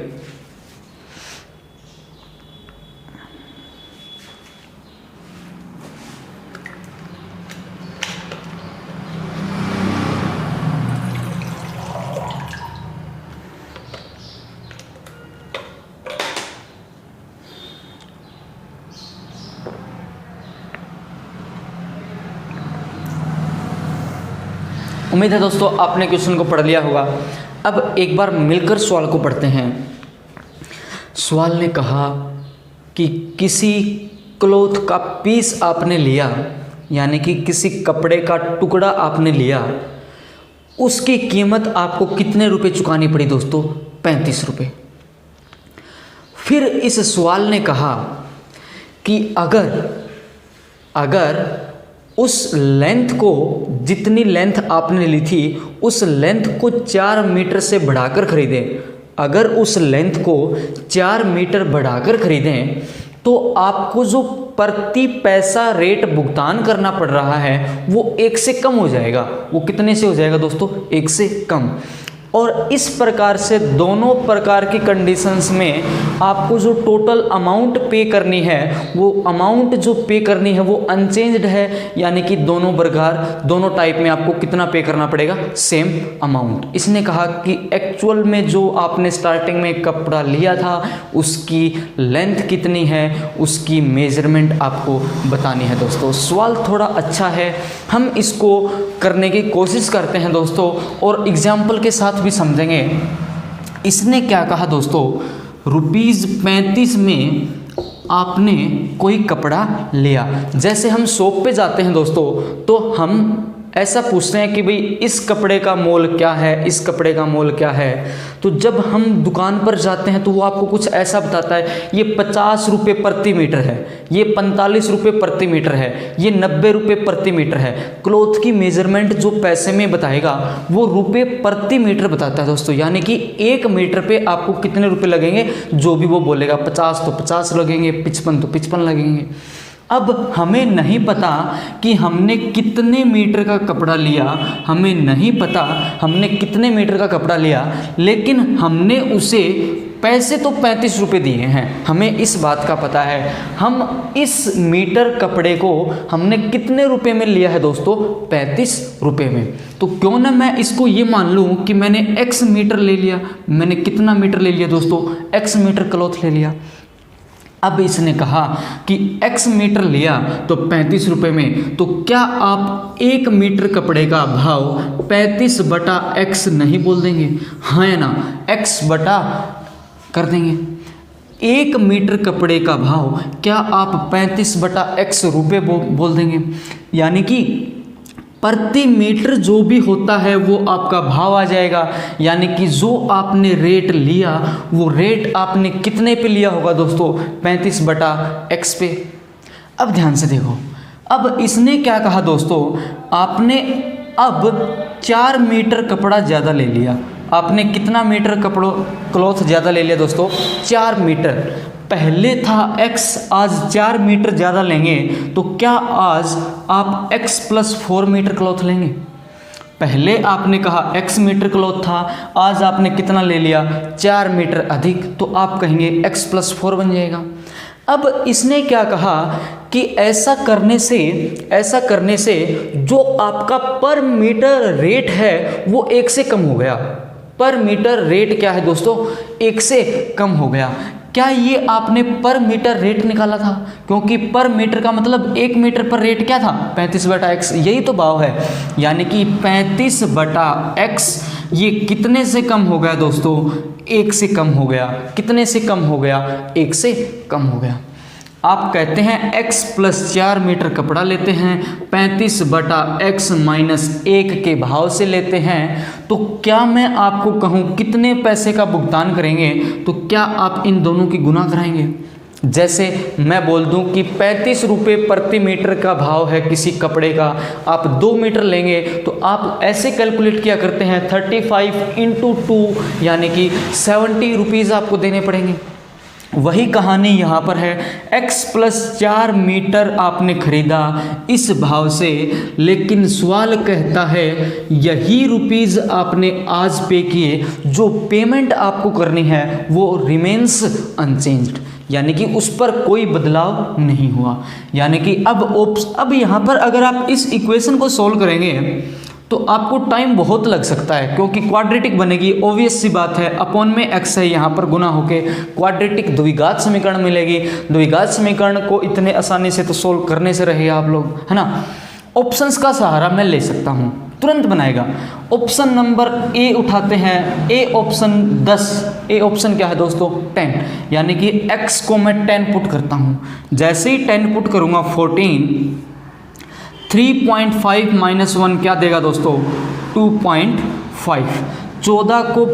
S1: उम्मीद है दोस्तों आपने क्वेश्चन को पढ़ लिया होगा। अब एक बार मिलकर सवाल को पढ़ते हैं। सवाल ने कहा कि किसी क्लॉथ का पीस आपने लिया, यानी कि किसी कपड़े का टुकड़ा आपने लिया, उसकी कीमत आपको कितने रुपए चुकानी पड़ी दोस्तों? 35 रुपये। फिर इस सवाल ने कहा कि अगर उस लेंथ को, जितनी लेंथ आपने ली थी उस लेंथ को 4 मीटर से बढ़ाकर खरीदें, अगर उस लेंथ को 4 मीटर बढ़ाकर खरीदें तो आपको जो प्रति पैसा रेट भुगतान करना पड़ रहा है वो 1 से कम हो जाएगा। वो कितने से हो जाएगा दोस्तों? 1 से कम। और इस प्रकार से दोनों प्रकार की कंडीशंस में आपको जो टोटल अमाउंट पे करनी है, वो अमाउंट जो पे करनी है वो अनचेंज्ड है, यानी कि दोनों प्रकार दोनों टाइप में आपको कितना पे करना पड़ेगा, सेम अमाउंट। इसने कहा कि एक्चुअल में जो आपने स्टार्टिंग में कपड़ा लिया था उसकी लेंथ कितनी है, उसकी मेजरमेंट आपको बतानी है दोस्तों। सवाल थोड़ा अच्छा है, हम इसको करने की कोशिश करते हैं दोस्तों और एग्जाम्पल के साथ भी समझेंगे। इसने क्या कहा दोस्तों, ₹35 में आपने कोई कपड़ा लिया। जैसे हम शॉप पे जाते हैं दोस्तों तो हम ऐसा पूछते हैं कि भाई इस कपड़े का मोल क्या है, इस कपड़े का मोल क्या है। तो जब हम दुकान पर जाते हैं तो वो आपको कुछ ऐसा बताता है, ये 50 रुपये प्रति मीटर है, ये 45 रुपये प्रति मीटर है, ये 90 रुपये प्रति मीटर है। क्लॉथ की मेजरमेंट जो पैसे में बताएगा वो रुपये प्रति मीटर बताता है दोस्तों, यानी कि 1 मीटर पे आपको कितने रुपए लगेंगे, जो भी वो बोलेगा, 50 तो 50 लगेंगे, 55 तो 55 लगेंगे। अब हमें नहीं पता कि हमने कितने मीटर का कपड़ा लिया, हमें नहीं पता हमने कितने मीटर का कपड़ा लिया, लेकिन हमने उसे पैसे तो 35 रुपये दिए हैं, हमें इस बात का पता है। हम इस मीटर कपड़े को हमने कितने रुपए में लिया है दोस्तों, 35 रुपये में। तो क्यों ना मैं इसको ये मान लूँ कि मैंने x मीटर ले लिया। मैंने कितना मीटर ले लिया दोस्तों, x मीटर क्लॉथ ले लिया। अब इसने कहा कि x मीटर लिया तो 35 रुपये में, तो क्या आप 1 मीटर कपड़े का भाव 35/x नहीं बोल देंगे, हाँ या ना, x बटा कर देंगे। 1 मीटर कपड़े का भाव क्या आप 35/x रुपये बोल देंगे, यानी कि प्रति मीटर जो भी होता है वो आपका भाव आ जाएगा। यानी कि जो आपने रेट लिया वो रेट आपने कितने पे लिया होगा दोस्तों, 35/x पे। अब ध्यान से देखो, अब इसने क्या कहा दोस्तों, आपने अब 4 मीटर कपड़ा ज़्यादा ले लिया। आपने कितना मीटर कपड़ों क्लॉथ ज़्यादा ले लिया दोस्तों, 4 मीटर। पहले था x, आज 4 मीटर ज़्यादा लेंगे तो क्या आज आप x + 4 मीटर क्लॉथ लेंगे। पहले आपने कहा x मीटर क्लॉथ था, आज आपने कितना ले लिया, 4 मीटर अधिक, तो आप कहेंगे x + 4 बन जाएगा। अब इसने क्या कहा कि ऐसा करने से जो आपका पर मीटर रेट है वो 1 से कम हो गया। पर मीटर रेट क्या है दोस्तों, 1 से कम हो गया। क्या ये आपने पर मीटर रेट निकाला था, क्योंकि पर मीटर का मतलब 1 मीटर पर रेट क्या था, 35/x, यही तो भाव है। यानी कि 35/x ये कितने से कम हो गया दोस्तों, 1 से कम हो गया। कितने से कम हो गया, 1 से कम हो गया। आप कहते हैं x + 4 मीटर कपड़ा लेते हैं, 35/x - 1 के भाव से लेते हैं, तो क्या मैं आपको कहूँ कितने पैसे का भुगतान करेंगे, तो क्या आप इन दोनों की गुना कराएंगे। जैसे मैं बोल दूं कि 35 रुपये प्रति मीटर का भाव है किसी कपड़े का, आप 2 मीटर लेंगे तो आप ऐसे कैलकुलेट किया करते हैं 35 × 2 यानी कि 70 रुपीज़ आपको देने पड़ेंगे। वही कहानी यहाँ पर है, x + 4 मीटर आपने खरीदा इस भाव से, लेकिन सवाल कहता है यही रुपीज़ आपने आज पे किए, जो पेमेंट आपको करनी है वो रिमेन्स अनचेंज्ड, यानी कि उस पर कोई बदलाव नहीं हुआ। यानी कि अब यहाँ पर अगर आप इस इक्वेशन को सोल्व करेंगे तो आपको टाइम बहुत लग सकता है, क्योंकि क्वाड्रेटिक बनेगी, ऑब्वियस सी बात है, अपॉन में x है, यहाँ पर गुना होके क्वाड्रेटिक द्विघात समीकरण मिलेगी। द्विघात समीकरण को इतने आसानी से तो सोल्व करने से रहे आप लोग, है ना। ऑप्शंस का सहारा मैं ले सकता हूँ, तुरंत बनाएगा। ऑप्शन नंबर ए उठाते हैं, ए ऑप्शन 10, ए ऑप्शन क्या है दोस्तों, 10, यानी कि x को मैं 10 पुट करता हूँ। जैसे ही 10 पुट करूँगा 14, 3.5 - 1 क्या देगा दोस्तों, 2.5। 14 को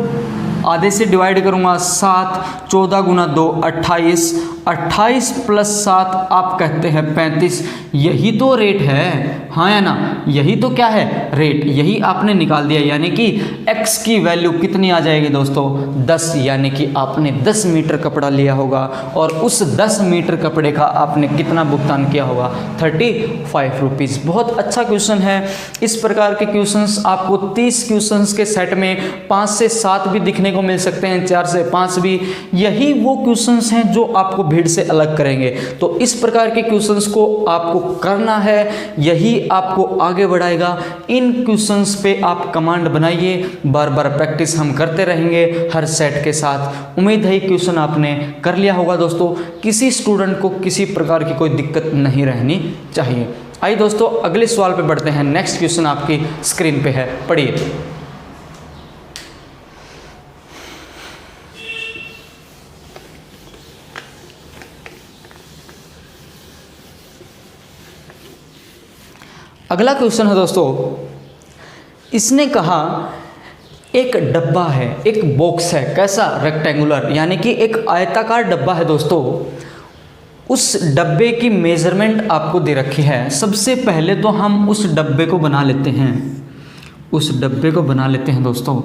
S1: आधे से डिवाइड करूँगा 7, 14 गुना 2 28, 28 प्लस 7 आप कहते हैं 35। यही तो रेट है, हाँ या ना, यही तो क्या है रेट, यही आपने निकाल दिया। यानी कि x की वैल्यू कितनी आ जाएगी दोस्तों 10, यानी कि आपने 10 मीटर कपड़ा लिया होगा और उस 10 मीटर कपड़े का आपने कितना भुगतान किया होगा 35 रुपीज़। बहुत अच्छा क्वेश्चन है। इस प्रकार के क्वेश्चंस आपको 30 क्वेश्चंस के सेट में 5 से 7 भी दिखने को मिल सकते हैं, 4 से 5 भी। यही वो क्वेश्चंस हैं जो आपको भीड़ से अलग करेंगे। तो इस प्रकार के क्वेश्चंस को आपको करना है, यही आपको आगे बढ़ाएगा। इन क्वेश्चंस पे आप कमांड बनाइए, बार बार प्रैक्टिस हम करते रहेंगे हर सेट के साथ। उम्मीद है क्वेश्चन आपने कर लिया होगा दोस्तों। किसी स्टूडेंट को किसी प्रकार की कोई दिक्कत नहीं रहनी चाहिए। आइए दोस्तों अगले सवाल पे बढ़ते हैं। नेक्स्ट क्वेश्चन आपकी स्क्रीन पे है, पढ़िए। अगला क्वेश्चन है दोस्तों, इसने कहा एक डब्बा है, एक बॉक्स है, कैसा रेक्टेंगुलर, यानी कि एक आयताकार डब्बा है दोस्तों। उस डब्बे की मेजरमेंट आपको दे रखी है। सबसे पहले तो हम उस डब्बे को बना लेते हैं, उस डब्बे को बना लेते हैं दोस्तों।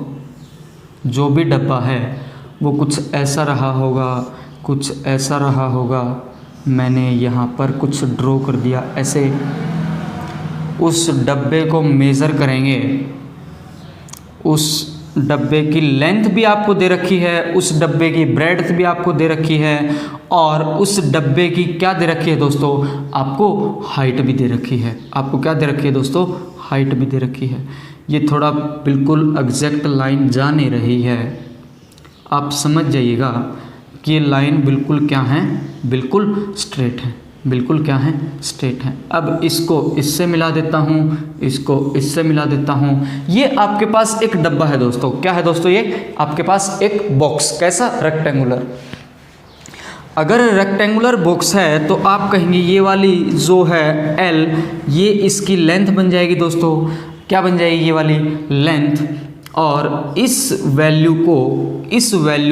S1: जो भी डब्बा है वो कुछ ऐसा रहा होगा, कुछ ऐसा रहा होगा। मैंने यहाँ पर कुछ ड्रॉ कर दिया ऐसे। उस डब्बे को मेज़र करेंगे, उस डब्बे की लेंथ भी आपको दे रखी है, उस डब्बे की ब्रेड्थ भी आपको दे रखी है, और उस डब्बे की क्या दे रखी है दोस्तों, आपको हाइट भी दे रखी है। आपको क्या दे रखी है दोस्तों, हाइट भी दे रखी है। ये थोड़ा बिल्कुल एग्जैक्ट लाइन जा नहीं रही है, आप समझ जाइएगा कि ये लाइन बिल्कुल क्या है, बिल्कुल स्ट्रेट है, बिल्कुल क्या है, स्ट्रेट है। अब इसको इससे मिला देता हूँ, इसको इससे मिला देता हूँ। ये आपके पास एक डब्बा है दोस्तों। क्या है दोस्तों, ये आपके पास एक बॉक्स, कैसा, रेक्टेंगुलर। अगर रेक्टेंगुलर बॉक्स है तो आप कहेंगे ये वाली जो है L, ये इसकी लेंथ बन जाएगी दोस्तों। क्या बन जाएगी, ये वाली लेंथ। और इस वैल्यू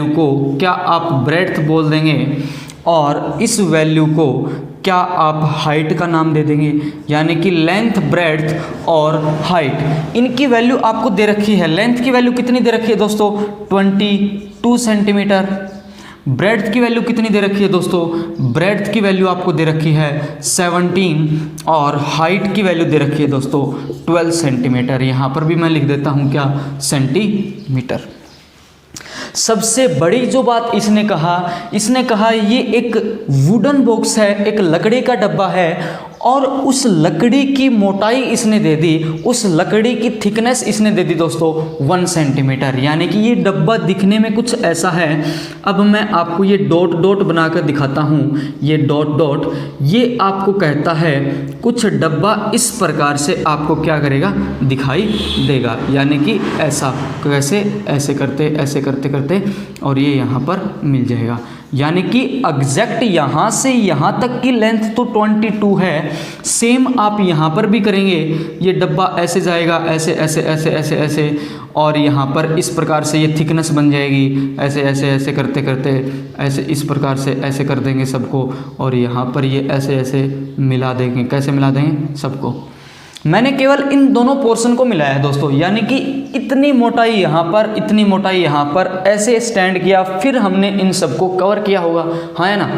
S1: को क्या आप ब्रेड्थ बोल देंगे, और इस वैल्यू को क्या आप हाइट का नाम दे देंगे। यानी कि लेंथ, ब्रेड्थ और हाइट, इनकी वैल्यू आपको दे रखी है। लेंथ की वैल्यू कितनी दे रखी है दोस्तों, 22 सेंटीमीटर। ब्रेड्थ की वैल्यू कितनी दे रखी है दोस्तों, ब्रेड्थ की वैल्यू आपको दे रखी है 17, और हाइट की वैल्यू दे रखी है दोस्तों 12 सेंटीमीटर। यहाँ पर भी मैं लिख देता हूँ क्या, सेंटीमीटर। सबसे बड़ी जो बात इसने कहा ये एक वुडन बॉक्स है, एक लकड़ी का डब्बा है, और उस लकड़ी की मोटाई इसने दे दी, उस लकड़ी की थिकनेस इसने दे दी दोस्तों 1 सेंटीमीटर। यानी कि ये डब्बा दिखने में कुछ ऐसा है। अब मैं आपको ये डॉट डॉट बनाकर दिखाता हूँ। ये डॉट डॉट, ये आपको कहता है कुछ डब्बा इस प्रकार से आपको क्या करेगा, दिखाई देगा। यानी कि ऐसा, कैसे, ऐसे करते और ये यहाँ पर मिल जाएगा। यानी कि एग्जैक्ट यहाँ से यहाँ तक की लेंथ तो 22 है। सेम आप यहाँ पर भी करेंगे, ये डब्बा ऐसे जाएगा, ऐसे ऐसे ऐसे ऐसे ऐसे, और यहाँ पर इस प्रकार से ये थिकनेस बन जाएगी, ऐसे ऐसे ऐसे करते करते ऐसे इस प्रकार से ऐसे कर देंगे सबको, और यहाँ पर ये ऐसे ऐसे मिला देंगे। कैसे मिला देंगे सबको, मैंने केवल इन दोनों पोर्शन को मिलाया है दोस्तों। यानी कि इतनी मोटाई यहाँ पर, इतनी मोटाई यहाँ पर, ऐसे स्टैंड किया, फिर हमने इन सबको कवर किया होगा, हाँ है ना।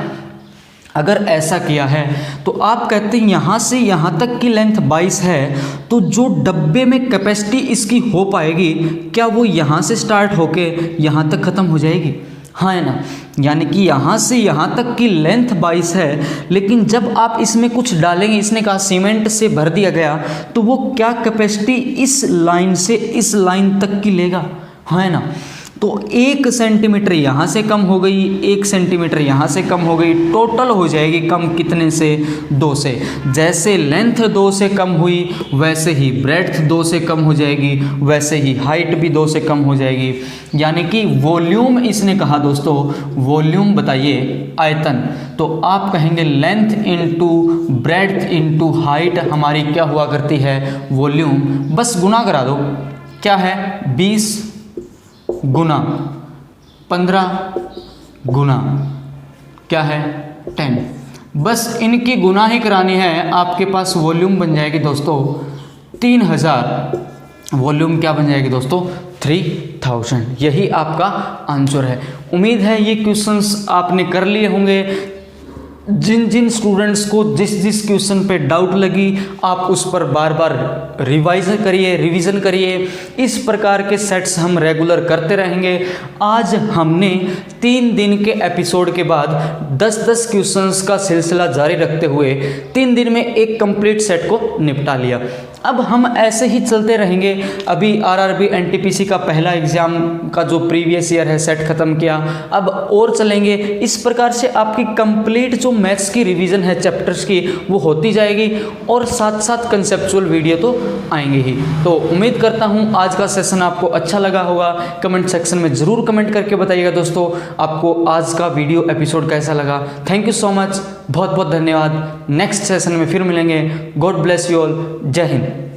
S1: अगर ऐसा किया है तो आप कहते हैं यहाँ से यहाँ तक की लेंथ 22 है, तो जो डब्बे में कैपेसिटी इसकी हो पाएगी, क्या वो यहाँ से स्टार्ट होके यहाँ तक ख़त्म हो जाएगी, हाँ है ना। यानी कि यहाँ से यहाँ तक की लेंथ 22 है, लेकिन जब आप इसमें कुछ डालेंगे, इसने कहा सीमेंट से भर दिया गया, तो वो क्या कैपेसिटी इस लाइन से इस लाइन तक की लेगा, हाँ है ना। तो 1 सेंटीमीटर यहाँ से कम हो गई, 1 सेंटीमीटर यहाँ से कम हो गई, टोटल हो जाएगी कम कितने से, 2 से। जैसे लेंथ 2 से कम हुई, वैसे ही ब्रेड्थ 2 से कम हो जाएगी, वैसे ही हाइट भी 2 से कम हो जाएगी। यानी कि वॉल्यूम इसने कहा दोस्तों, वॉल्यूम बताइए आयतन, तो आप कहेंगे length into breadth into height हमारी क्या हुआ करती है, वॉल्यूम। बस गुना करा दो, क्या है 20 गुना 15 गुना क्या है 10, बस इनकी गुना ही करानी है। आपके पास वॉल्यूम बन जाएगी दोस्तों 3000, वॉल्यूम क्या बन जाएगी दोस्तों 3000। यही आपका आंसर है। उम्मीद है ये क्वेश्चंस आपने कर लिए होंगे। जिन जिन स्टूडेंट्स को जिस जिस क्वेश्चन पे डाउट लगी आप उस पर बार बार रिवीजन करिए। इस प्रकार के सेट्स हम रेगुलर करते रहेंगे। आज हमने 3 दिन के एपिसोड के बाद 10-10 क्वेश्चंस का सिलसिला जारी रखते हुए 3 दिन में एक कंप्लीट सेट को निपटा लिया। अब हम ऐसे ही चलते रहेंगे। अभी आरआरबी एनटीपीसी का पहला एग्जाम का जो प्रीवियस ईयर है सेट खत्म किया, अब और चलेंगे। इस प्रकार से आपकी कंप्लीट जो मैथ्स की रिवीजन है चैप्टर्स की वो होती जाएगी और साथ साथ कंसेप्चुअल वीडियो तो आएंगे ही। तो उम्मीद करता हूँ आज का सेशन आपको अच्छा लगा होगा। कमेंट सेक्शन में ज़रूर कमेंट करके बताइएगा दोस्तों आपको आज का वीडियो एपिसोड कैसा लगा। थैंक यू सो मच, बहुत बहुत धन्यवाद। नेक्स्ट सेशन में फिर मिलेंगे। God bless you all. जय हिंद।